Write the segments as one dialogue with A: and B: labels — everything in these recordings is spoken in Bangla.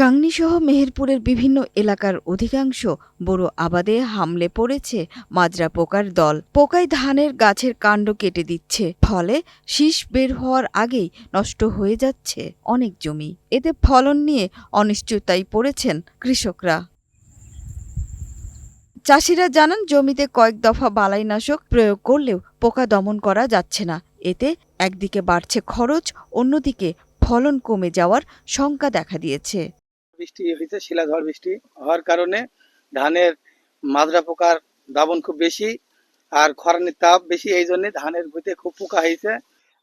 A: গাংনীসহ মেহেরপুরের বিভিন্ন এলাকার অধিকাংশ বোরো আবাদে হামলে পড়েছে মাজরা পোকার দল। পোকায় ধানের গাছের কাণ্ড কেটে দিচ্ছে, ফলে শীষ বের হওয়ার আগেই নষ্ট হয়ে যাচ্ছে অনেক জমি। এতে ফলন নিয়ে অনিশ্চয়তায় পড়েছেন কৃষকরা। চাষিরা জানান, জমিতে কয়েক দফা বালাইনাশক প্রয়োগ করলেও পোকা দমন করা যাচ্ছে না। এতে একদিকে বাড়ছে খরচ, অন্যদিকে ফলন কমে যাওয়ার শঙ্কা দেখা দিয়েছে।
B: বৃষ্টি হয়েছে, শিলাঝড় বৃষ্টি হওয়ার কারণে ধানের মাজরা পোকার দাবন খুব বেশি, আর খরানির তাপ বেশি, এই জন্য ধানের ভুঁইতে খুব পোকা হয়েছে।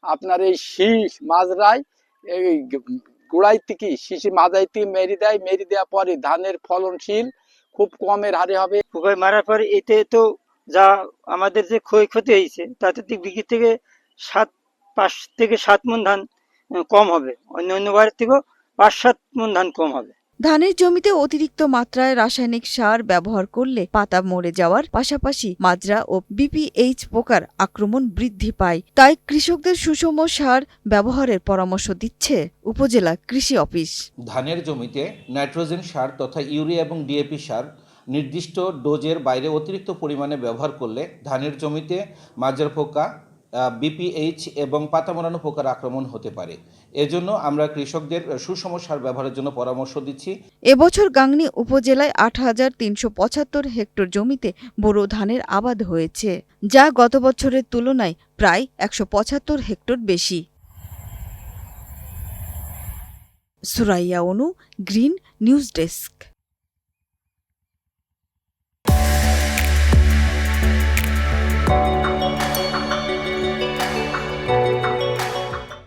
C: আপনার এই শীষ মাজরায় এই গোড়াই থেকে শীষে মাজাই থেকে মেরি দেওয়ার পরে ধানের ফলনশীল খুব কমের হারে হবে।
D: পোকায় মারার পরে এতে তো যা আমাদের যে ক্ষয়ক্ষতি হয়েছে তাতে বিঘি থেকে 5 থেকে 7 মণ ধান কম হবে, অন্য বারের থেকেও 5-7 মণ ধান কম হবে।
A: ধানের জমিতে অতিরিক্ত মাত্রায় রাসায়নিক সার ব্যবহার করলে পাতা মরে যাওয়ার পাশাপাশি মাজরা ও বিপিএইচ পোকার আক্রমণ বৃদ্ধি পায়। তাই কৃষকদের সুষম সার ব্যবহারের পরামর্শ দিচ্ছে উপজেলা কৃষি অফিস।
E: ধানের জমিতে নাইট্রোজেন সার তথা ইউরিয়া এবং ডিএপি সার নির্দিষ্ট ডোজের বাইরে অতিরিক্ত পরিমাণে ব্যবহার করলে ধানের জমিতে মাজরা পোকা, বিপিএইচ এবং পাতা মোড়ানো পোকার আক্রমণ হতে পারে। এজন্য আমরা কৃষকদের সুষম সার ব্যবহারের জন্য পরামর্শ দিচ্ছি।
A: এবছর গাংনী উপজেলায় ৮,৩৭৫ হেক্টর জমিতে বোরো ধানের আবাদ হয়েছে, যা গত বছরের তুলনায় প্রায় ১৭৫ হেক্টর বেশি। সুরাইয়া অনু, গ্রিন নিউজ ডেস্ক।